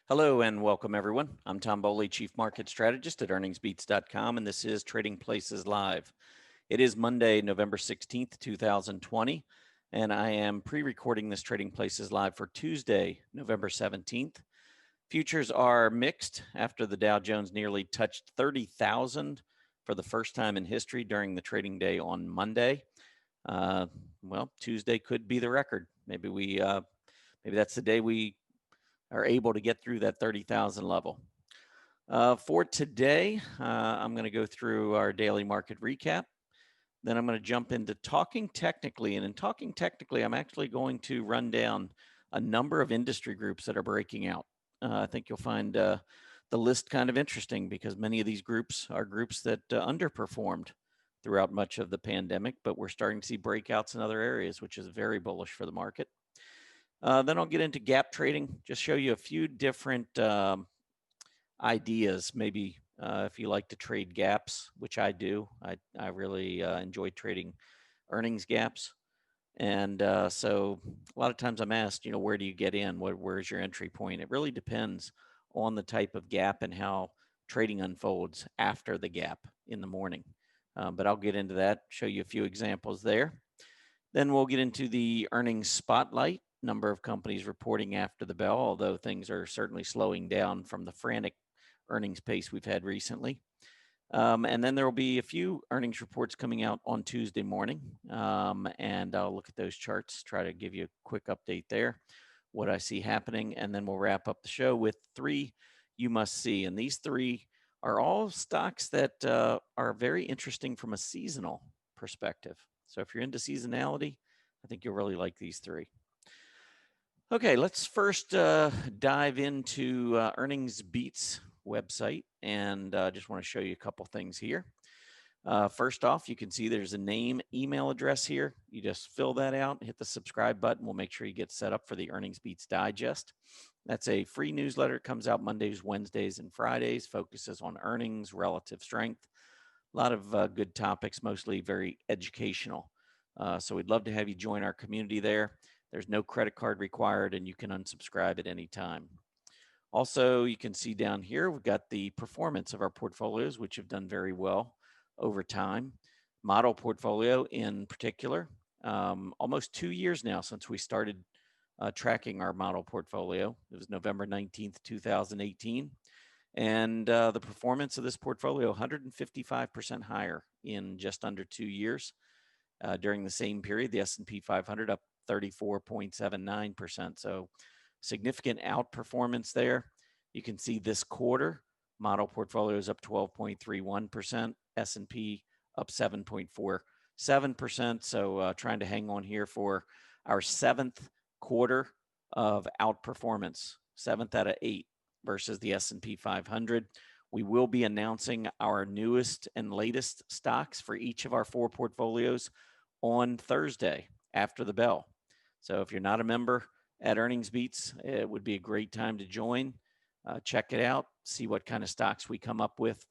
Hello and welcome everyone. I'm Tom Bowley, Chief Market Strategist at earningsbeats.com, and this is Trading Places Live. It is Monday, November 16th, 2020, and I am pre-recording this Trading Places Live for Tuesday, November 17th. Futures are mixed after the Dow Jones nearly touched 30,000 for the first time in history during the trading day on Monday. Well, Tuesday could be the record. Maybe that's the day we are able to get through that 30,000 level. For today, I'm going to go through our daily market recap. Then I'm going to jump into talking technically. And in talking technically, I'm actually going to run down a number of industry groups that are breaking out. I think you'll find the list kind of interesting because many of these groups are groups that underperformed throughout much of the pandemic, but we're starting to see breakouts in other areas, which is very bullish for the market. Then I'll get into gap trading, just show you a few different ideas. Maybe if you like to trade gaps, which I do, I really enjoy trading earnings gaps. And so a lot of times I'm asked, where do you get in? Where's your entry point? It really depends on the type of gap and how trading unfolds after the gap in the morning. But I'll get into that, show you a few examples there. Then we'll get into the earnings spotlight, number of companies reporting after the bell, although things are certainly slowing down from the frantic earnings pace we've had recently. And then there will be a few earnings reports coming out on Tuesday morning. And I'll look at those charts, try to give you a quick update there, what I see happening. And then we'll wrap up the show with three you must see. And these three are all stocks that are very interesting from a seasonal perspective. So if you're into seasonality, I think you'll really like these three. Okay, let's first dive into Earnings Beats website, and just want to show you a couple things here. First off, you can see there's a name, email address here. You just fill that out, hit the subscribe button. We'll make sure you get set up for the Earnings Beats Digest. That's a free newsletter. It comes out Mondays, Wednesdays, and Fridays, focuses on earnings, relative strength. A lot of good topics, mostly very educational. So we'd love to have you join our community there. There's no credit card required, and you can unsubscribe at any time. Also, you can see down here, we've got the performance of our portfolios, which have done very well over time. Model portfolio in particular, almost 2 years now since we started tracking our model portfolio. It was November 19th, 2018. And the performance of this portfolio, 155% higher in just under 2 years. During the same period, the S&P 500 up 34.79%. So significant outperformance there. You can see this quarter, model portfolio is up 12.31%, S&P up 7.47%. So trying to hang on here for our 7th quarter of outperformance, 7th out of 8 versus the S&P 500. We will be announcing our newest and latest stocks for each of our 4 portfolios on Thursday after the bell. So if you're not a member at Earnings Beats, it would be a great time to join. Check it out, see what kind of stocks we come up with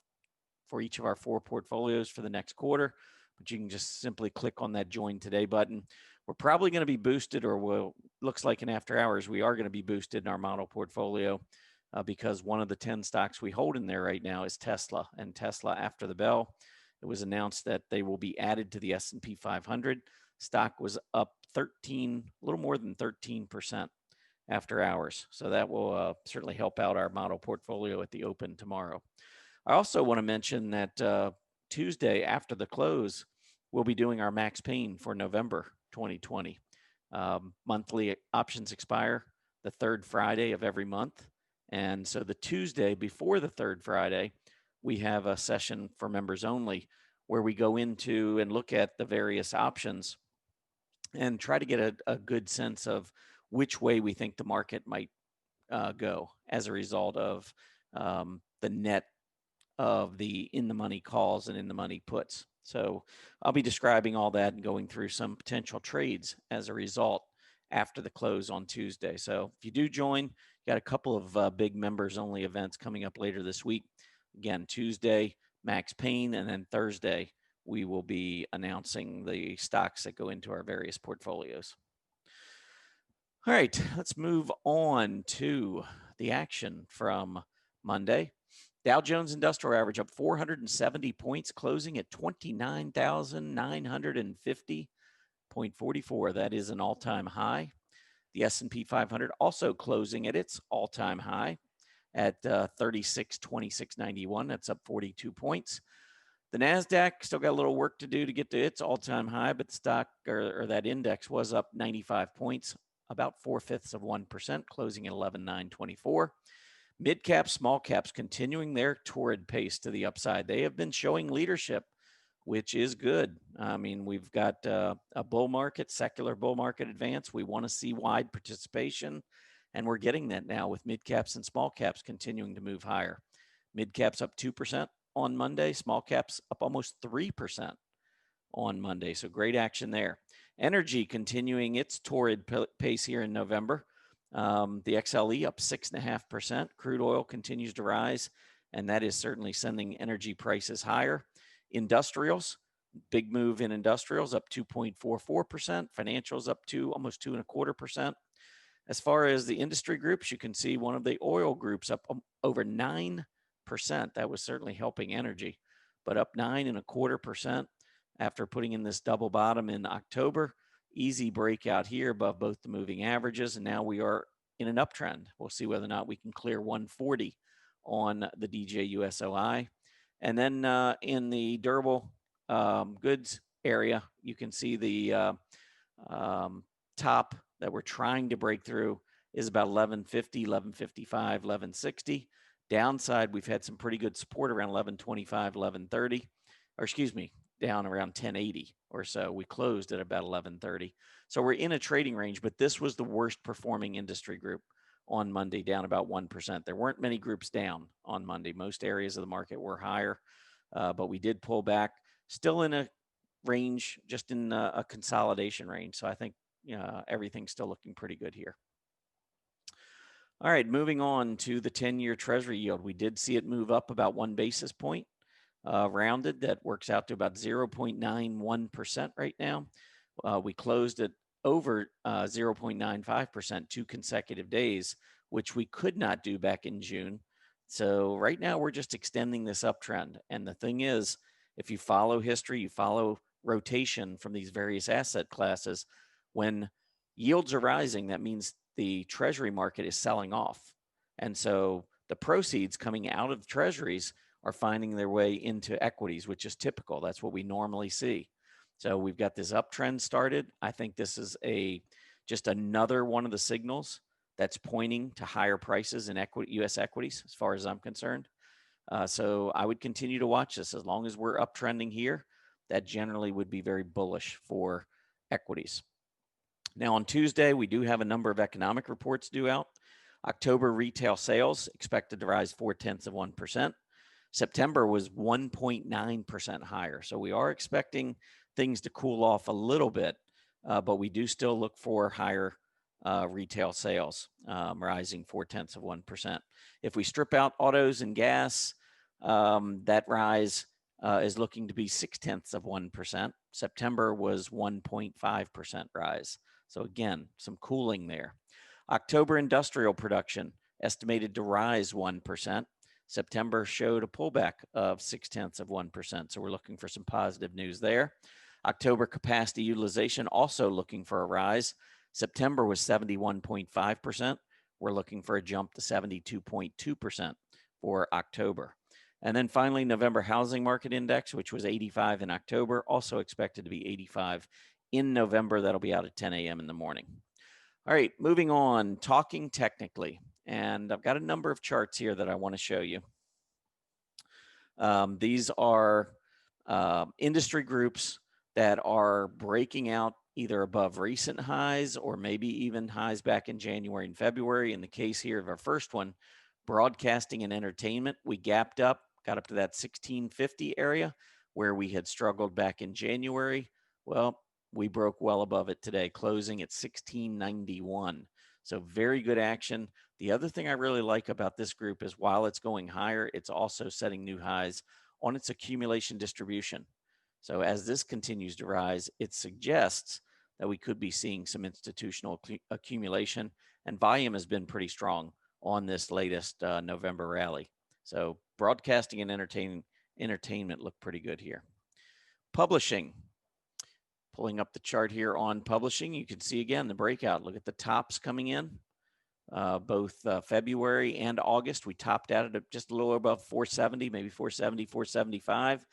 for each of our 4 portfolios for the next quarter. But you can just simply click on that Join Today button. We're probably going to be boosted, or looks like in after hours, we are going to be boosted in our model portfolio because one of the 10 stocks we hold in there right now is Tesla. And Tesla, after the bell, it was announced that they will be added to the S&P 500. Stock was up a little more than 13% after hours. So that will certainly help out our model portfolio at the open tomorrow. I also want to mention that Tuesday after the close, we'll be doing our Max Pain for November 2020. Monthly options expire the 3rd Friday of every month. And so the Tuesday before the 3rd Friday, we have a session for members only where we go into and look at the various options and try to get a good sense of which way we think the market might go as a result of the net of the in-the-money calls and in-the-money puts. So I'll be describing all that and going through some potential trades as a result after the close on Tuesday. So if you do join, got a couple of big members-only events coming up later this week. Again, Tuesday, Max Pain, and then Thursday, we will be announcing the stocks that go into our various portfolios. All right, let's move on to the action from Monday. Dow Jones Industrial Average up 470 points, closing at 29,950.44. That is an all-time high. The S&P 500 also closing at its all-time high at 3626.91. That's up 42 points. The NASDAQ still got a little work to do to get to its all-time high, but the stock or that index was up 95 points, about 0.4%, closing at 11,924. Mid caps, small caps continuing their torrid pace to the upside. They have been showing leadership, which is good. I mean, we've got a bull market, secular bull market advance. We want to see wide participation, and we're getting that now with mid caps and small caps continuing to move higher. Mid caps up 2% on Monday, small caps up almost 3% on Monday. So great action there. Energy continuing its torrid pace here in November. The XLE up 6.5%. Crude oil continues to rise, and that is certainly sending energy prices higher. Industrials, big move in industrials, up 2.44%. Financials up almost 2.25%. As far as the industry groups, you can see one of the oil groups up over 9%. That was certainly helping energy, but up 9.25% after putting in this double bottom in October. Easy breakout here above both the moving averages, and now we are in an uptrend. We'll see whether or not we can clear 140 on the DJUSOI. And then in the durable goods area, you can see the top that we're trying to break through is about 1150, 1155, 1160. Downside, we've had some pretty good support around 1125, 1130, or excuse me, down around 1080 or so. We closed at about 1130. So we're in a trading range, but this was the worst performing industry group on Monday, down about 1%. There weren't many groups down on Monday. Most areas of the market were higher, but we did pull back, still in a range, just in a consolidation range. So I think everything's still looking pretty good here. All right, moving on to the 10-year Treasury yield. We did see it move up about 1 basis point, rounded. That works out to about 0.91% right now. We closed at over 0.95% 2 consecutive days, which we could not do back in June. So right now we're just extending this uptrend. And the thing is, if you follow history, you follow rotation from these various asset classes, when yields are rising, that means the Treasury market is selling off. And so the proceeds coming out of Treasuries are finding their way into equities, which is typical. That's what we normally see. So we've got this uptrend started. I think this is just another one of the signals that's pointing to higher prices in U.S. equities, as far as I'm concerned. So I would continue to watch this. As long as we're uptrending here, that generally would be very bullish for equities. Now, on Tuesday, we do have a number of economic reports due out. October retail sales expected to rise 0.4%. September was 1.9% higher. So we are expecting things to cool off a little bit, but we do still look for higher retail sales, rising 0.4%. If we strip out autos and gas, that rise is looking to be 0.6%. September was 1.5% rise. So again, some cooling there. October industrial production estimated to rise 1%. September showed a pullback of 0.6%. So we're looking for some positive news there. October capacity utilization also looking for a rise. September was 71.5%. We're looking for a jump to 72.2% for October. And then finally, November housing market index, which was 85 in October, also expected to be 85 in November. That'll be out at 10 a.m. in the morning. All right, moving on, talking technically. And I've got a number of charts here that I want to show you. These are industry groups that are breaking out either above recent highs or maybe even highs back in January and February. In the case here of our first one, broadcasting and entertainment, we gapped up, got up to that 1650 area where we had struggled back in January. Well, we broke well above it today, closing at 1691. So very good action. The other thing I really like about this group is while it's going higher, it's also setting new highs on its accumulation distribution. So as this continues to rise, it suggests that we could be seeing some institutional accumulation, and volume has been pretty strong on this latest November rally. So broadcasting and entertainment look pretty good here. Publishing. Pulling up the chart here on publishing, you can see again the breakout. Look at the tops coming in. Both February and August, we topped out at just a little above 470, maybe 470, 475.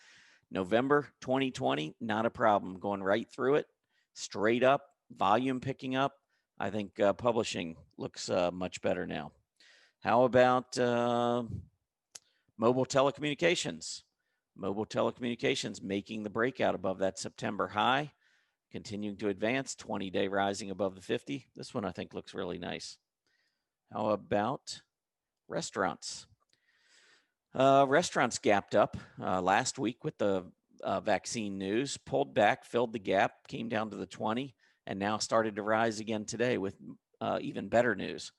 November 2020, not a problem. Going right through it, straight up, volume picking up. I think publishing looks much better now. How about mobile telecommunications? Mobile telecommunications making the breakout above that September high, continuing to advance, 20-day rising above the 50. This one I think looks really nice. How about restaurants? Restaurants gapped up last week with the vaccine news, pulled back, filled the gap, came down to the 20, and now started to rise again today with even better news.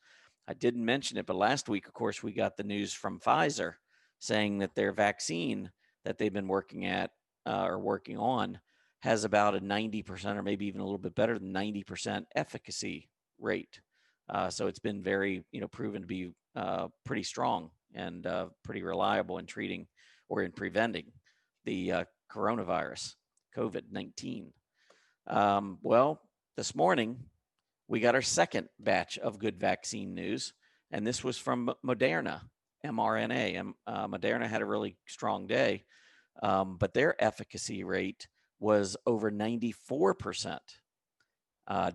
I didn't mention it, but last week, of course, we got the news from Pfizer saying that their vaccine that they've been working at or working on has about a 90% or maybe even a little bit better than 90% efficacy rate. So it's been very, proven to be pretty strong and pretty reliable in treating or in preventing the coronavirus, COVID-19. Well, this morning, we got our second batch of good vaccine news, and this was from Moderna, mRNA. Moderna had a really strong day, but their efficacy rate was over 94%.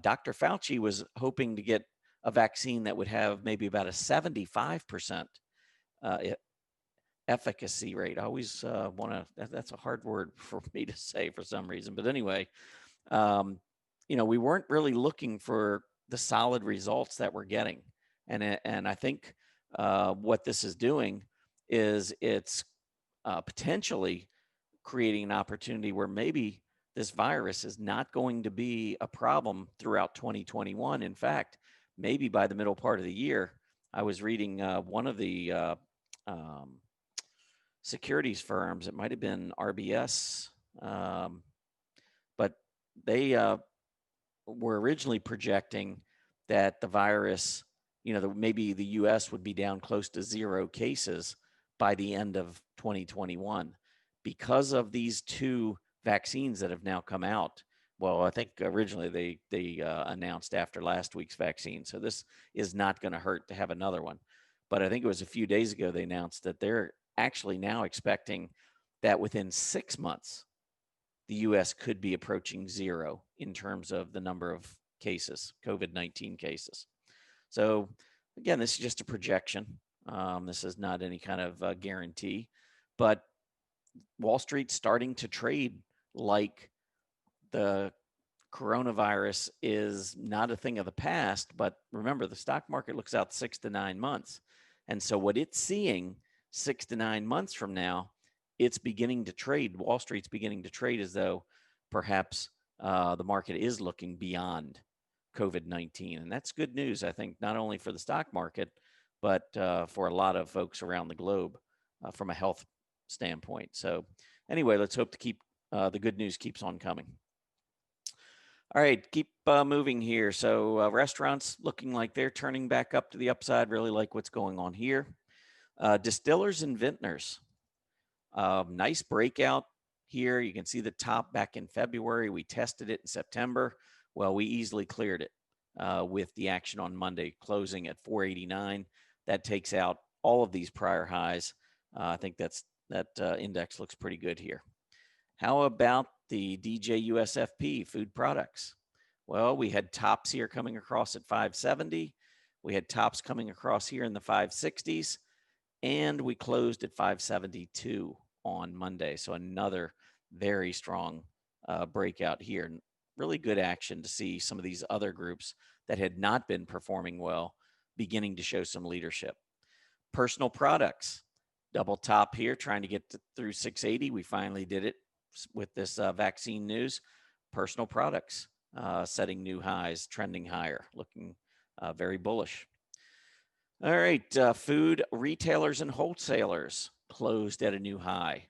Dr. Fauci was hoping to get a vaccine that would have maybe about a 75% efficacy rate. I always want to, that's a hard word for me to say for some reason. But anyway, we weren't really looking for the solid results that we're getting. And I think what this is doing is it's potentially creating an opportunity where maybe this virus is not going to be a problem throughout 2021. In fact, maybe by the middle part of the year, I was reading one of the securities firms, it might have been RBS, but they were originally projecting that the virus, maybe the US would be down close to 0 cases by the end of 2021 because of these two vaccines that have now come out. Well, I think originally they announced after last week's vaccine. So this is not going to hurt to have another one. But I think it was a few days ago they announced that they're actually now expecting that within 6 months, the US could be approaching 0 in terms of the number of cases, COVID-19 cases. So again, this is just a projection. This is not any kind of guarantee, but Wall Street's starting to trade like the coronavirus is not a thing of the past. But remember, the stock market looks out 6 to 9 months. And so what it's seeing 6 to 9 months from now, it's beginning to trade. Wall Street's beginning to trade as though perhaps the market is looking beyond COVID-19. And that's good news, I think, not only for the stock market, but for a lot of folks around the globe from a health standpoint. So anyway, let's hope to keep the good news keeps on coming. All right, keep moving here. So restaurants looking like they're turning back up to the upside. Really like what's going on here. Distillers and vintners. Nice breakout here. You can see the top back in February. We tested it in September. Well, we easily cleared it with the action on Monday, closing at 489. That takes out all of these prior highs. I think that index looks pretty good here. How about the DJUSFP food products? Well, we had tops here coming across at 570. We had tops coming across here in the 560s. And we closed at 572 on Monday. So another very strong breakout here. And really good action to see some of these other groups that had not been performing well beginning to show some leadership. Personal products, double top here, trying to get through 680. We finally did it with this vaccine news. Personal products setting new highs, trending higher, looking very bullish. All right, food retailers and wholesalers closed at a new high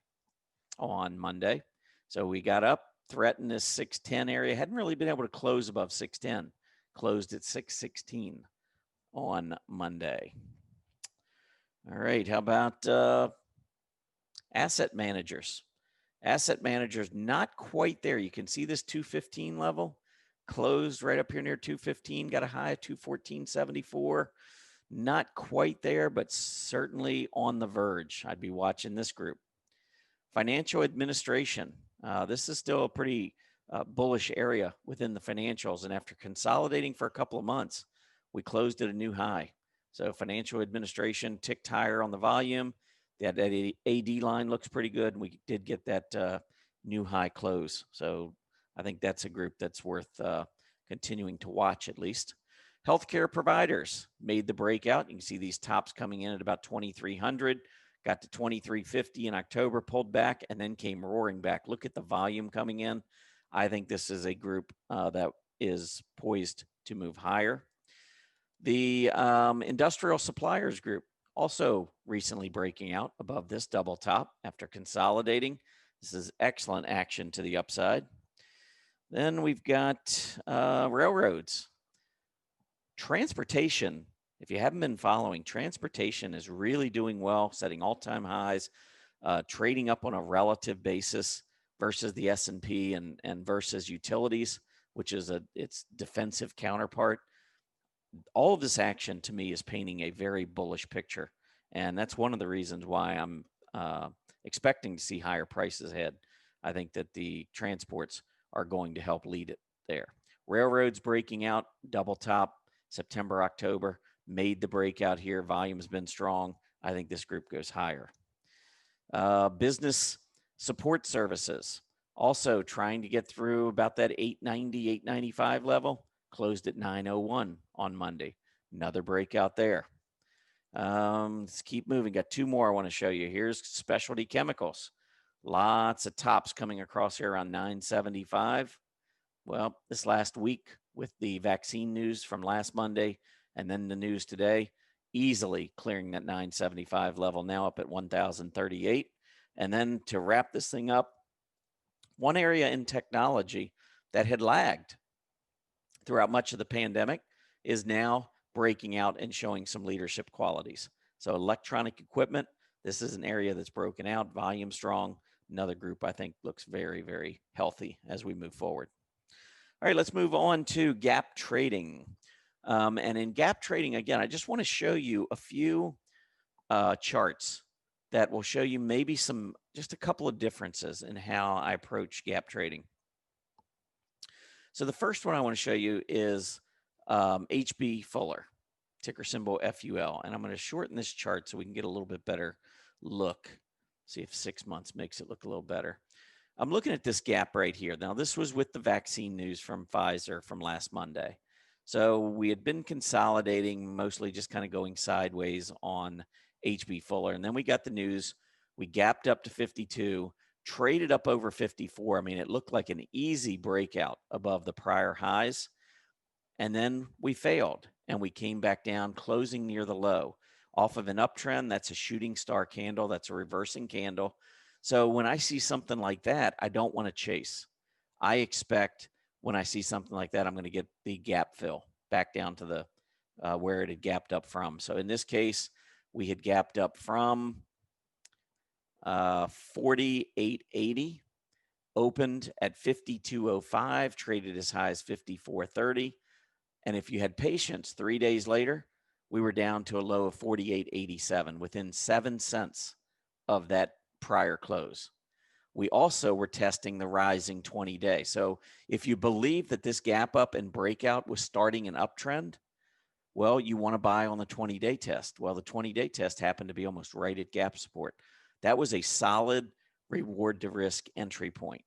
on Monday. So we got up, threatened this 610 area. Hadn't really been able to close above 610. Closed at 616 on Monday. All right. How about asset managers? Asset managers, not quite there. You can see this 215 level closed right up here near 215, got a high of 214.74. Not quite there, but certainly on the verge. I'd be watching this group. Financial administration. This is still a pretty bullish area within the financials. And after consolidating for a couple of months, we closed at a new high. So financial administration ticked higher on the volume. That AD line looks pretty good. And we did get that new high close. So I think that's a group that's worth continuing to watch at least. Healthcare providers made the breakout. You can see these tops coming in at about 2,300. Got to 2350 in October, pulled back, and then came roaring back. Look at the volume coming in. I think this is a group that is poised to move higher. The industrial suppliers group also recently breaking out above this double top after consolidating. This is excellent action to the upside. Then we've got railroads. Transportation, if you haven't been following, transportation is really doing well, setting all-time highs, trading up on a relative basis versus the S&P and versus utilities, which is its defensive counterpart. All of this action to me is painting a very bullish picture, and that's one of the reasons why I'm expecting to see higher prices ahead. I think that the transports are going to help lead it there. Railroads breaking out, double top, September, October, made the breakout here. Volume has been strong. I think this group goes higher. Business support services, also trying to get through about that 890, 895 level, closed at 901 on Monday. Another breakout there. Let's keep moving. Got two more I want to show you. Here's specialty chemicals. Lots of tops coming across here around 975. Well, this last week with the vaccine news from last Monday and then the news today, easily clearing that 975 level, now up at 1,038. And then to wrap this thing up, one area in technology that had lagged throughout much of the pandemic is now breaking out and showing some leadership qualities. So electronic equipment, this is an area that's broken out, volume strong. Another group I think looks very, very healthy as we move forward. All right, let's move on to gap trading. And in gap trading, again, I just want to show you a few charts that will show you maybe just a couple of differences in how I approach gap trading. So the first one I want to show you is HB Fuller, ticker symbol FUL. And I'm going to shorten this chart so we can get a little bit better look. See if 6 months makes it look a little better. I'm looking at this gap right here. Now, this was with the vaccine news from Pfizer from last Monday. So we had been consolidating, mostly just kind of going sideways on HB Fuller. And then we got the news. We gapped up to 52, traded up over 54. I mean, it looked like an easy breakout above the prior highs. And then we failed and we came back down, closing near the low. Off of an uptrend, that's a shooting star candle. That's a reversing candle. So when I see something like that, I don't want to chase. I expect when I see something like that, I'm going to get the gap fill back down to the where it had gapped up from. So in this case, we had gapped up from 48.80, opened at 52.05, traded as high as 54.30. And if you had patience, 3 days later, we were down to a low of 48.87, within 7 cents of that prior close. We also were testing the rising 20-day. So if you believe that this gap up and breakout was starting an uptrend, well, you want to buy on the 20-day test. Well, the 20-day test happened to be almost right at gap support. That was a solid reward to risk entry point.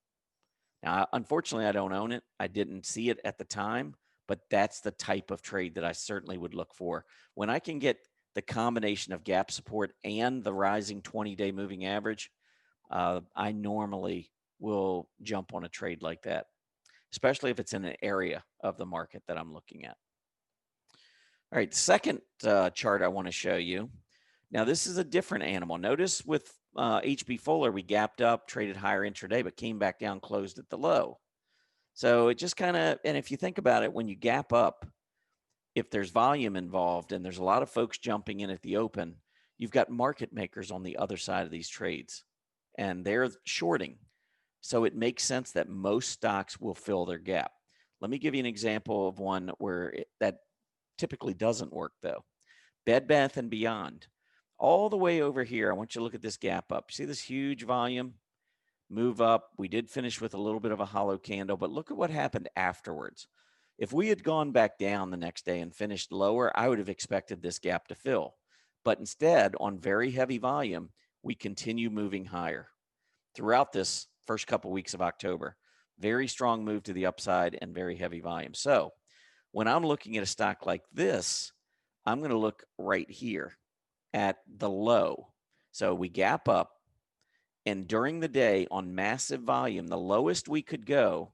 Now, unfortunately, I don't own it. I didn't see it at the time, but that's the type of trade that I certainly would look for. When I can get the combination of gap support and the rising 20-day moving average, I normally will jump on a trade like that, especially if it's in an area of the market that I'm looking at. All right, the second chart I want to show you. Now, this is a different animal. Notice with HB Fuller, we gapped up, traded higher intraday, but came back down, closed at the low. So it just kind of, and if you think about it, when you gap up, if there's volume involved and there's a lot of folks jumping in at the open, you've got market makers on the other side of these trades, and they're shorting. So it makes sense that most stocks will fill their gap. Let me give you an example of one where that typically doesn't work, though. Bed Bath & Beyond. All the way over here, I want you to look at this gap up. See this huge volume? Move up. We did finish with a little bit of a hollow candle, but look at what happened afterwards. If we had gone back down the next day and finished lower, I would have expected this gap to fill. But instead, on very heavy volume, we continue moving higher throughout this first couple weeks of October. Very strong move to the upside and very heavy volume. So when I'm looking at a stock like this, I'm going to look right here at the low. So we gap up, and during the day on massive volume, the lowest we could go,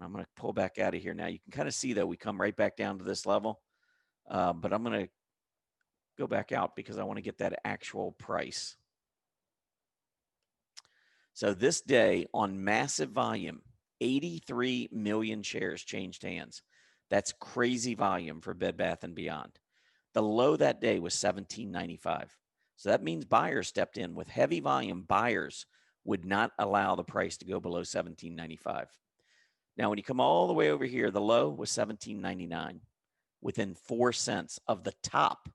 I'm going to pull back out of here now. You can kind of see that we come right back down to this level, but I'm going to go back out because I want to get that actual price. So this day on massive volume, 83 million shares changed hands. That's crazy volume for Bed Bath & Beyond. The low that day was $17.95. So that means buyers stepped in. With heavy volume, buyers would not allow the price to go below $17.95. Now, when you come all the way over here, the low was $17.99, within 4 cents of the top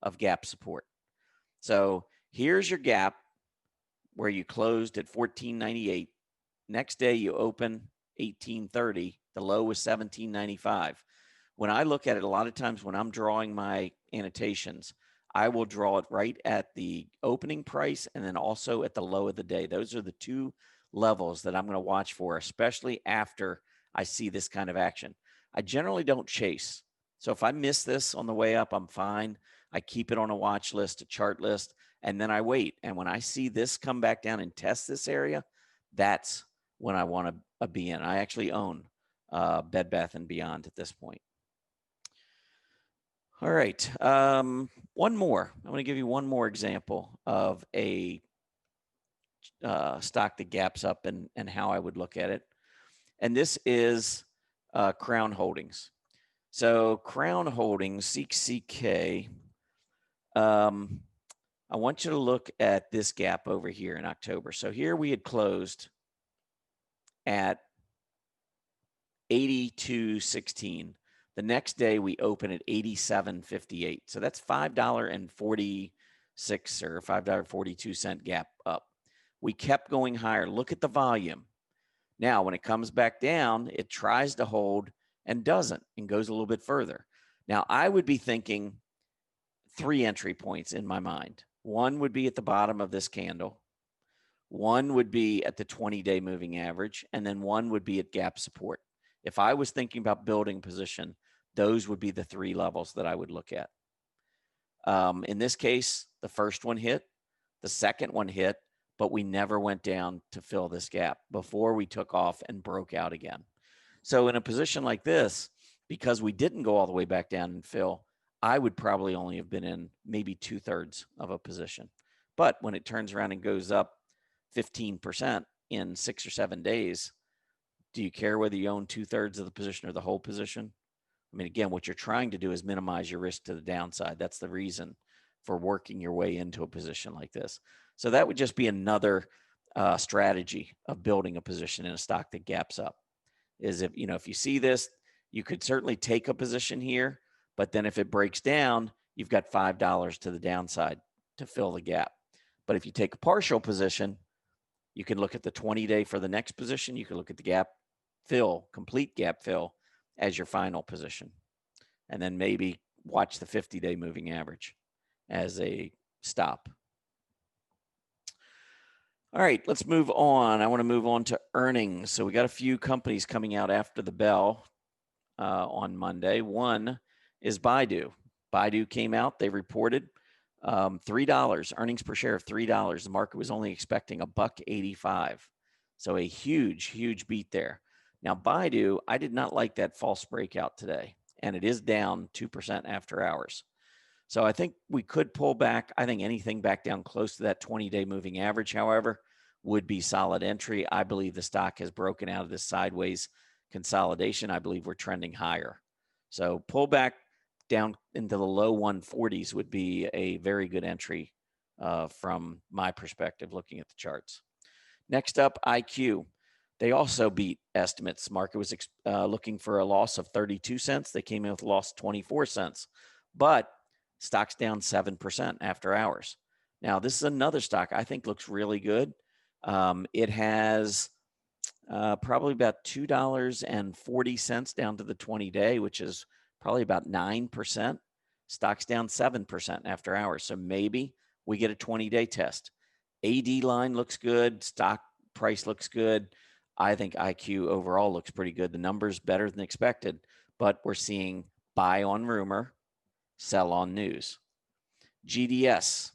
of gap support. So here's your gap where you closed at $14.98. Next day you open $18.30. The low was $17.95. When I look at it, a lot of times when I'm drawing my annotations, I will draw it right at the opening price and then also at the low of the day. Those are the two levels that I'm going to watch for, especially after I see this kind of action. I generally don't chase. So if I miss this on the way up, I'm fine. I keep it on a watch list, a chart list, and then I wait. And when I see this come back down and test this area, that's when I want to be in. I actually own Bed Bath & Beyond at this point. All right. One more. I'm going to give you one more example of a stock that gaps up and how I would look at it. And this is Crown Holdings. So Crown Holdings, CK, I want you to look at this gap over here in October. So here we had closed at 82.16. The next day we open at 87.58. So that's $5.46 or $5.42 gap up. We kept going higher. Look at the volume. Now, when it comes back down, it tries to hold and doesn't and goes a little bit further. Now, I would be thinking 3 entry points in my mind. One would be at the bottom of this candle. One would be at the 20-day moving average, and then one would be at gap support. If I was thinking about building position, those would be the 3 levels that I would look at. In this case, the first one hit, the second one hit, but we never went down to fill this gap before we took off and broke out again. So in a position like this, because we didn't go all the way back down and fill, I would probably only have been in maybe 2/3 of a position. But when it turns around and goes up 15% in 6 or 7 days, do you care whether you own 2/3 of the position or the whole position? I mean, again, what you're trying to do is minimize your risk to the downside. That's the reason for working your way into a position like this. So that would just be another strategy of building a position in a stock that gaps up. Is if you see this, you could certainly take a position here, but then if it breaks down, you've got $5 to the downside to fill the gap. But if you take a partial position, you can look at the 20-day for the next position. You can look at the gap fill, complete gap fill as your final position. And then maybe watch the 50-day moving average as a stop. All right, let's move on. I want to move on to earnings. So we got a few companies coming out after the bell on Monday. One is Baidu. Baidu came out. They reported $3, earnings per share of $3. The market was only expecting $1.85. So a huge, huge beat there. Now, Baidu, I did not like that false breakout today, and it is down 2% after hours. So I think we could pull back. I think anything back down close to that 20-day moving average, however, would be solid entry. I believe the stock has broken out of this sideways consolidation. I believe we're trending higher. So pull back down into the low 140s would be a very good entry from my perspective, looking at the charts. Next up, IQ. They also beat estimates. Market was looking for a loss of 32 cents. They came in with a loss of 24 cents. But stock's down 7% after hours. Now, this is another stock I think looks really good. It has probably about $2.40 down to the 20-day, which is probably about 9%. Stock's down 7% after hours. So maybe we get a 20-day test. AD line looks good. Stock price looks good. I think IQ overall looks pretty good. The numbers better than expected, but we're seeing buy on rumor, sell on news. GDS,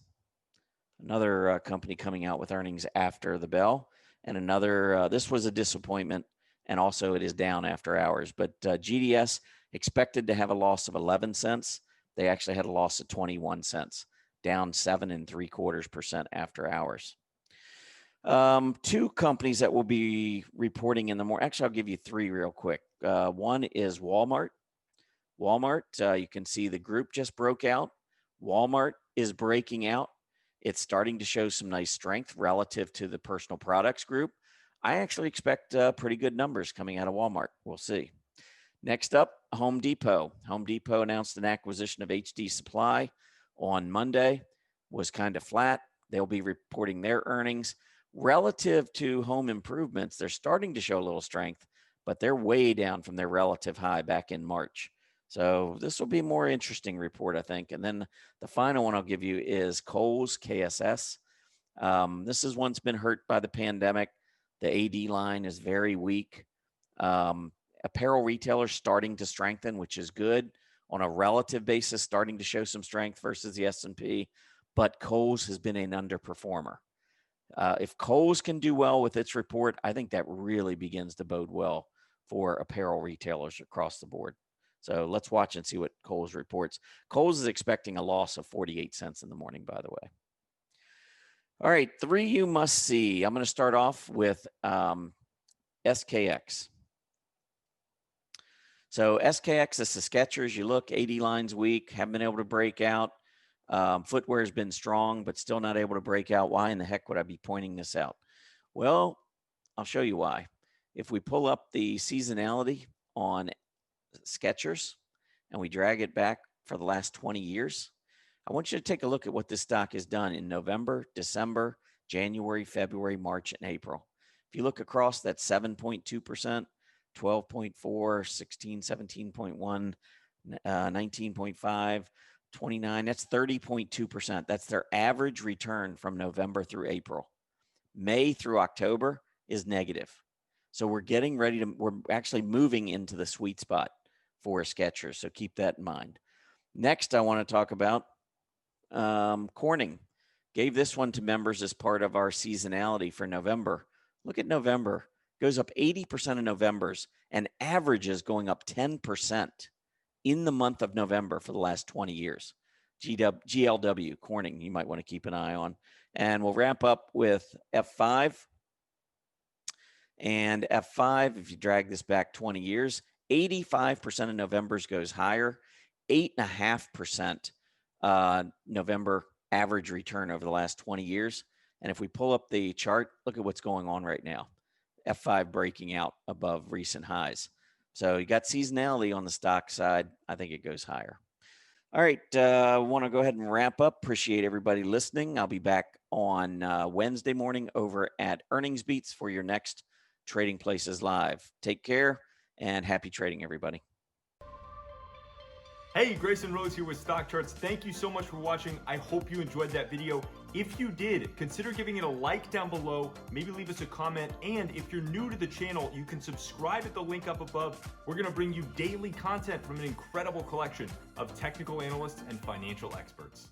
another company coming out with earnings after the bell, and another, this was a disappointment, and also it is down after hours. But GDS expected to have a loss of 11 cents. They actually had a loss of 21 cents, down 7.75% after hours. Two companies that will be reporting in the morning. Actually, I'll give you three real quick. One is Walmart. Walmart, you can see the group just broke out. Walmart is breaking out. It's starting to show some nice strength relative to the personal products group. I actually expect pretty good numbers coming out of Walmart. We'll see. Next up, Home Depot. Home Depot announced an acquisition of HD Supply on Monday. Was kind of flat. They'll be reporting their earnings. Relative to home improvements, they're starting to show a little strength, but they're way down from their relative high back in March. So this will be a more interesting report, I think. And then the final one I'll give you is Kohl's, KSS. This is one's been hurt by the pandemic. The AD line is very weak. Apparel retailers starting to strengthen, which is good. On a relative basis, starting to show some strength versus the S&P. But Kohl's has been an underperformer. If Kohl's can do well with its report, I think that really begins to bode well for apparel retailers across the board. So let's watch and see what Kohl's reports. Kohl's is expecting a loss of 48 cents in the morning, by the way. All right, three you must see. I'm going to start off with SKX. So SKX is the Skechers. You look, AD line's weak, haven't been able to break out. Footwear has been strong, but still not able to break out. Why in the heck would I be pointing this out? Well, I'll show you why. If we pull up the seasonality on Skechers and we drag it back for the last 20 years, I want you to take a look at what this stock has done in November, December, January, February, March, and April. If you look across, that's 7.2%, 12.4, 16, 17.1, 19.5, 29. That's 30.2%. That's their average return from November through April. May through October is negative. So we're getting ready to, we're actually moving into the sweet spot for Skechers. So keep that in mind. Next, I want to talk about Corning. Gave this one to members as part of our seasonality for November. Look at November. Goes up 80% of November's and averages going up 10% in the month of November for the last 20 years. GLW, Corning, you might want to keep an eye on. And we'll wrap up with F5. And F5, if you drag this back 20 years, 85% of November's goes higher, 8.5% November average return over the last 20 years. And if we pull up the chart, look at what's going on right now. F5 breaking out above recent highs. So you got seasonality on the stock side. I think it goes higher. All right. I want to go ahead and wrap up. Appreciate everybody listening. I'll be back on Wednesday morning over at Earnings Beats for your next Trading Places Live. Take care and happy trading, everybody. Hey, Grayson Rose here with StockCharts. Thank you so much for watching. I hope you enjoyed that video. If you did, consider giving it a like down below, maybe leave us a comment, and if you're new to the channel, you can subscribe at the link up above. We're gonna bring you daily content from an incredible collection of technical analysts and financial experts.